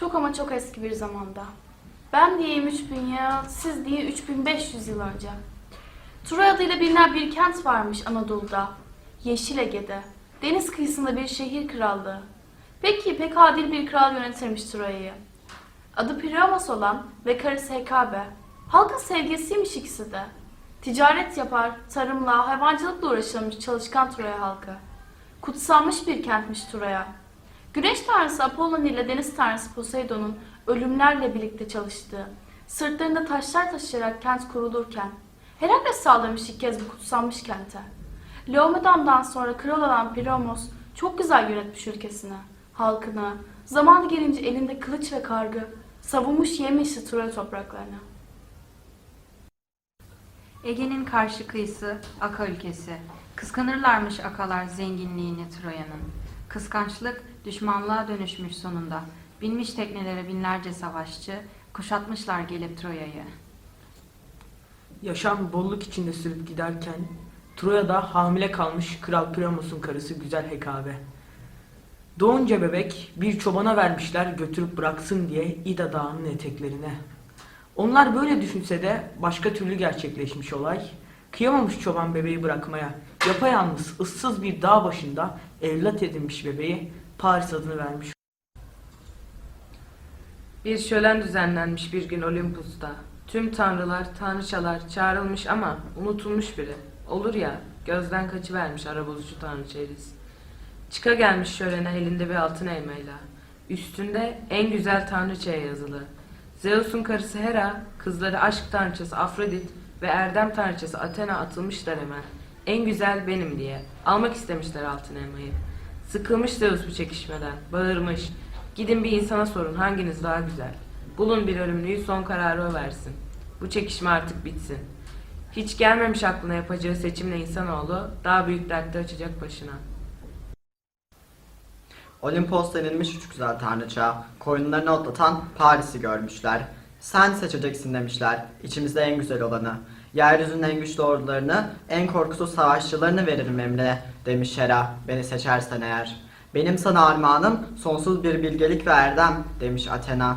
Çok ama çok eski bir zamanda. Ben diyeyim 3000 yıl, siz diye 3500 yıl önce. Troy adıyla bilinen bir kent varmış Anadolu'da. Yeşil Ege'de. Deniz kıyısında bir şehir krallığı. Pek adil bir kral yönetirmiş Troya'yı. Adı Priamos olan ve karısı Hekabe. Halkın sevgilisiymiş ikisi de. Ticaret yapar, tarımla, hayvancılıkla uğraşırmış çalışkan Troya halkı. Kutsanmış bir kentmiş Troya. Güneş tanrısı Apollon ile deniz tanrısı Poseidon'un ölümlerle birlikte çalıştığı, sırtlarında taşlar taşıyarak kent kurulurken, Herakles sağlamış ilk kez bu kutsanmış kente. Laomedon'dan sonra kral olan Priamos çok güzel yönetmiş ülkesini, halkını, zamanı gelince elinde kılıç ve kargı, savunmuş yemyeşil Troya topraklarını. Ege'nin karşı kıyısı Aka ülkesi. Kıskanırlarmış Akalar zenginliğini Troya'nın. Kıskançlık düşmanlığa dönüşmüş sonunda. Binmiş teknelere binlerce savaşçı, kuşatmışlar gelip Troya'yı. Yaşam bolluk içinde sürüp giderken Troya'da hamile kalmış Kral Priamos'un karısı güzel Hekabe. Doğunca bebek bir çobana vermişler götürüp bıraksın diye İda Dağı'nın eteklerine. Onlar böyle düşünse de başka türlü gerçekleşmiş olay. Kıyamamış çoban bebeği bırakmaya. Yapayalnız, ıssız bir dağ başında evlat edinmiş bebeği Paris adını vermiş. Bir şölen düzenlenmiş bir gün Olympus'ta. Tüm tanrılar, tanrıçalar çağrılmış ama unutulmuş biri. Olur ya, gözden kaçıvermiş ara bozucu tanrıça Eris. Çıka gelmiş şölene elinde bir altın elmayla. Üstünde en güzel tanrıçaya yazılı. Zeus'un karısı Hera, kızları aşk tanrıçası Afrodit ve erdem tanrıçası Athena atılmışlar hemen. En güzel benim diye. Almak istemişler altın elmayı. Sıkılmış Zeus bu çekişmeden. Bağırmış. Gidin bir insana sorun hanginiz daha güzel. Bulun bir ölümlüyü son kararı o versin. Bu çekişme artık bitsin. Hiç gelmemiş aklına yapacağı seçimle insanoğlu daha büyük dertte açacak başına. Olimpos denilmiş üç güzel tanrıça, koyunlarını otlatan Paris'i görmüşler. Sen seçeceksin demişler, içimizde en güzel olanı. Yeryüzünün en güçlü ordularını, en korkusuz savaşçılarını veririm emrine, demiş Hera, beni seçersen eğer. Benim sana armağanım sonsuz bir bilgelik ve erdem, demiş Athena.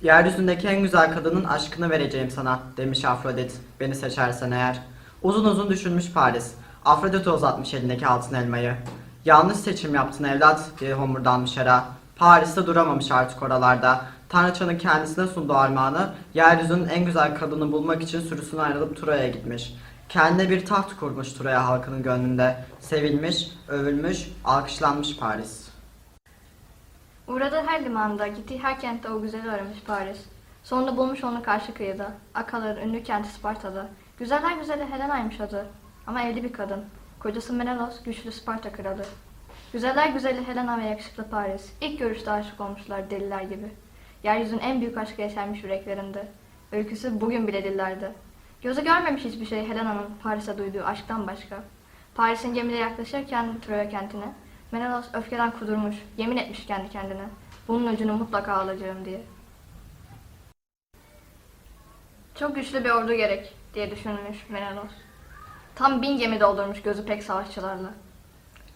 Yeryüzündeki en güzel kadının aşkını vereceğim sana, demiş Afrodit, beni seçersen eğer. Uzun uzun düşünmüş Paris, Afrodit'e uzatmış elindeki altın elmayı. Yanlış seçim yaptın evlat, diye homurdanmış Hera. Paris'te duramamış artık oralarda. Tanrıçanın kendisine sunduğu armağanı, yeryüzünün en güzel kadını bulmak için sürüsüne ayrılıp Troya'ya gitmiş. Kendine bir taht kurmuş Troya halkının gönlünde. Sevilmiş, övülmüş, alkışlanmış Paris. Uğradığı her limanda, gittiği her kentte o güzeli aramış Paris. Sonunda bulmuş onu karşı kıyıda. Akaların ünlü kenti Sparta'da. Güzeller güzeli Helena'ymış adı. Ama evli bir kadın. Kocası Menelaos, güçlü Sparta kralı. Güzeller güzeli Helena ve yakışıklı Paris. İlk görüşte aşık olmuşlar deliler gibi. Yeryüzünün en büyük aşkı yeşermiş yüreklerinde. Öyküsü bugün bile dillerde. Gözü görmemiş hiçbir şey Helena'nın Paris'e duyduğu aşktan başka. Paris'in gemiyle yaklaşırken Troya kentine, Menelaos öfkeden kudurmuş, yemin etmiş kendi kendine. Bunun ucunu mutlaka alacağım diye. Çok güçlü bir ordu gerek diye düşünmüş Menelaos. Tam 1000 gemi doldurmuş gözü pek savaşçılarla.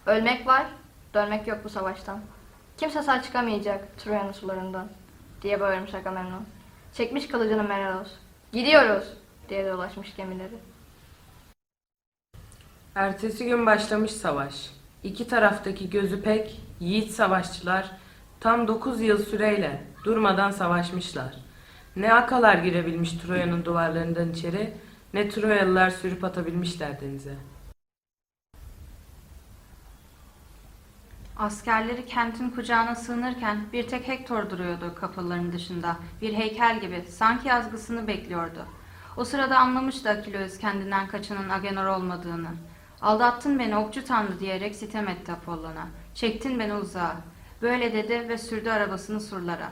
Ölmek var, dönmek yok bu savaştan. Kimse sağ çıkamayacak Troya'nın sularından diye bağırmış Agamemnon. Çekmiş kılıcını Menelaos. Gidiyoruz diye dolaşmış gemileri. Ertesi gün başlamış savaş. İki taraftaki gözü pek, yiğit savaşçılar tam 9 yıl süreyle durmadan savaşmışlar. Ne Akalar girebilmiş Troya'nın duvarlarından içeri, ne Troyalılar sürüp atabilmişler denize. Askerleri kentin kucağına sığınırken bir tek Hektor duruyordu kapıların dışında. Bir heykel gibi sanki yazgısını bekliyordu. O sırada anlamıştı Akileus kendinden kaçanın Agenor olmadığını. Aldattın beni okçu tanrı diyerek sitem etti Apollon'a. Çektin beni uzağa. Böyle dedi ve sürdü arabasını surlara.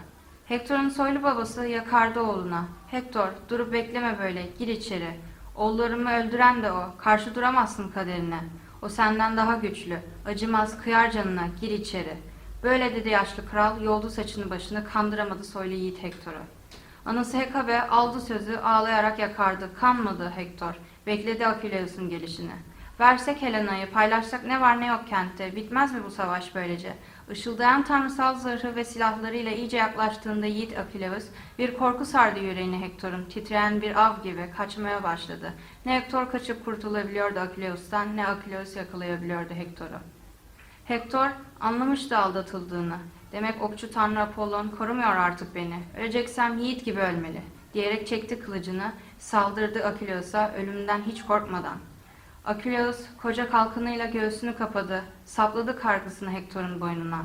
Hektor'un soylu babası yakardı oğluna. Hektor durup bekleme böyle gir içeri. Oğullarımı öldüren de o. Karşı duramazsın kaderine. O senden daha güçlü. Acımaz kıyar canına gir içeri. Böyle dedi yaşlı kral yoldu saçını başını kandıramadı soylu yiğit Hektor'u. Anası Hekabe aldı sözü ağlayarak yakardı. Kanmadı Hektor. Bekledi Akileus'un gelişini. Versek Helena'yı paylaşsak ne var ne yok kentte. Bitmez mi bu savaş böylece? Işıldayan tanrısal zırhı ve silahlarıyla iyice yaklaştığında yiğit Akileus, bir korku sardı yüreğini Hektor'un, titreyen bir av gibi kaçmaya başladı. Ne Hektor kaçıp kurtulabiliyordu Akileus'tan, ne Akileus yakalayabiliyordu Hektor'u. Hektor anlamıştı aldatıldığını. Demek okçu tanrı Apollon korumuyor artık beni. Öleceksem yiğit gibi ölmeli, diyerek çekti kılıcını, saldırdı Akileus'a ölümden hiç korkmadan. Akileus koca kalkanıyla göğsünü kapadı, sapladı kargısını Hektor'un boynuna.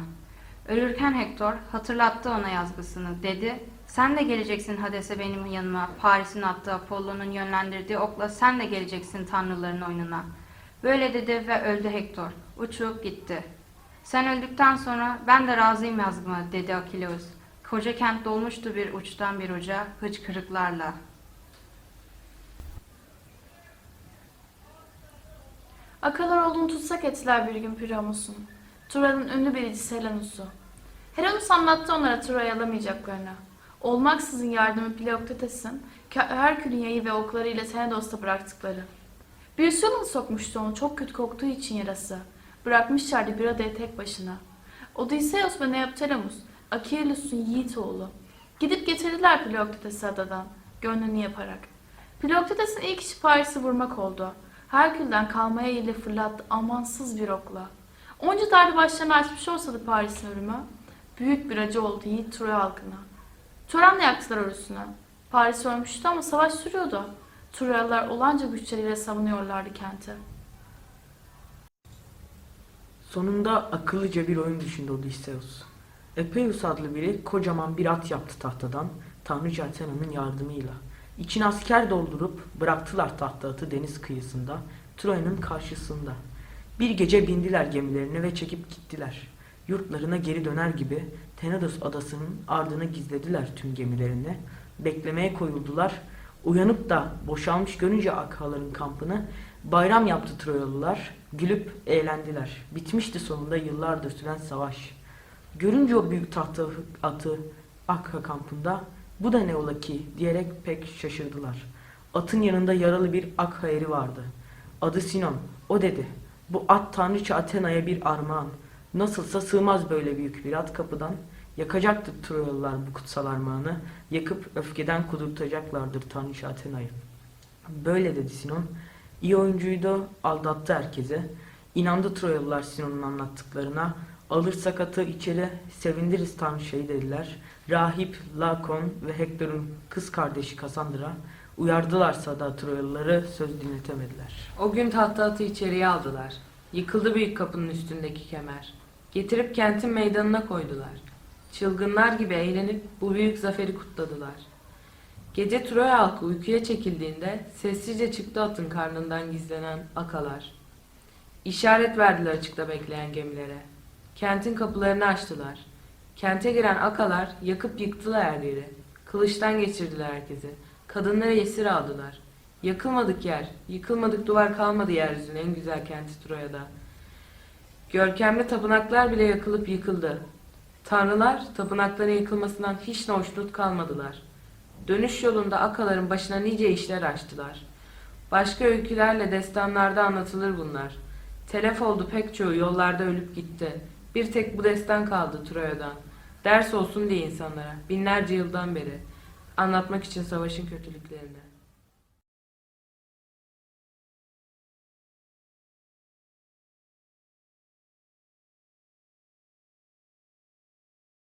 Ölürken Hektor hatırlattı ona yazgısını, dedi, sen de geleceksin Hades'e benim yanıma, Paris'in attığı Apollon'un yönlendirdiği okla sen de geleceksin tanrıların oyununa. Böyle dedi ve öldü Hektor, uçup gitti. Sen öldükten sonra ben de razıyım yazgıma, dedi Akileus. Koca kent dolmuştu bir uçtan bir uca, hıçkırıklarla. Akalar olduğunu tutsak ettiler bir gün Priamos'un. Troya'nın ünlü biricisi Helenus'u. Helenus anlattı onlara Troya'yı alamayacaklarını. Olmaksızın yardımı Pleoktetes'in, Herkül'ün yayı ve oklarıyla Tenedos'ta bıraktıkları. Bir yılanı sokmuştu onu çok kötü koktuğu için yarası. Bırakmışlardı bir adaya tek başına. Odysseus ve Neoptolemus, Achilleus'un yiğit oğlu. Gidip getirdiler Pleoktetes'i adadan, gönlünü yaparak. Pleoktetes'in ilk işi Paris'i vurmak oldu. Herkül'den kalmaya ile fırlattı amansız bir okla. Onca darbe başlarını açmış olsa da Paris'in ölümü, büyük bir acı oldu yiğit Troya halkına. Törenle yaktılar ölüsünü. Paris ölmüştü ama savaş sürüyordu. Troyalılar olanca güçleriyle savunuyorlardı kenti. Sonunda akıllıca bir oyun düşündü Odysseus. Epeus adlı biri kocaman bir at yaptı tahtadan, tanrıça Athena'nın yardımıyla. İçine asker doldurup bıraktılar tahta atı deniz kıyısında, Troya'nın karşısında. Bir gece bindiler gemilerine ve çekip gittiler. Yurtlarına geri döner gibi Tenedos adasının ardına gizlediler tüm gemilerini. Beklemeye koyuldular. Uyanıp da boşalmış görünce Akhaların kampını bayram yaptı Troyalılar. Gülüp eğlendiler. Bitmişti sonunda yıllardır süren savaş. Görünce o büyük tahta atı Akha kampında bu da ne ola ki diyerek pek şaşırdılar. Atın yanında yaralı bir Akha eri vardı. Adı Sinon. O dedi. Bu at tanrıça Athena'ya bir armağan. Nasılsa sığmaz böyle büyük bir at kapıdan. Yakacaktır Troyalılar bu kutsal armağanı. Yakıp öfkeden kudurtacaklardır tanrıça Athena'yı. Böyle dedi Sinon. İyi oyuncuydu, aldattı herkese. İnandı Troyalılar Sinon'un anlattıklarına. Alırsak atı içeri sevindiririz tanrıçayı dediler. Rahip Lakon ve Hektor'un kız kardeşi Kassandra uyardılarsa da Troyalıları söz dinletemediler. O gün tahta atı içeriye aldılar. Yıkıldı büyük kapının üstündeki kemer. Getirip kentin meydanına koydular. Çılgınlar gibi eğlenip bu büyük zaferi kutladılar. Gece Troya halkı uykuya çekildiğinde sessizce çıktı atın karnından gizlenen akalar. İşaret verdiler açıkta bekleyen gemilere. Kentin kapılarını açtılar. Kente giren akalar yakıp yıktılar her yeri. Kılıçtan geçirdiler herkesi. Kadınları esir aldılar. Yakılmadık yer, yıkılmadık duvar kalmadı yeryüzünün en güzel kenti Troya'da. Görkemli tapınaklar bile yakılıp yıkıldı. Tanrılar tapınakların yıkılmasından hiç de hoşnut kalmadılar. Dönüş yolunda akaların başına nice işler açtılar. Başka öykülerle destanlarda anlatılır bunlar. Telef oldu pek çoğu yollarda ölüp gitti. Bir tek bu destan kaldı Troya'dan. Ders olsun diye insanlara binlerce yıldan beri anlatmak için savaşın kötülüklerini.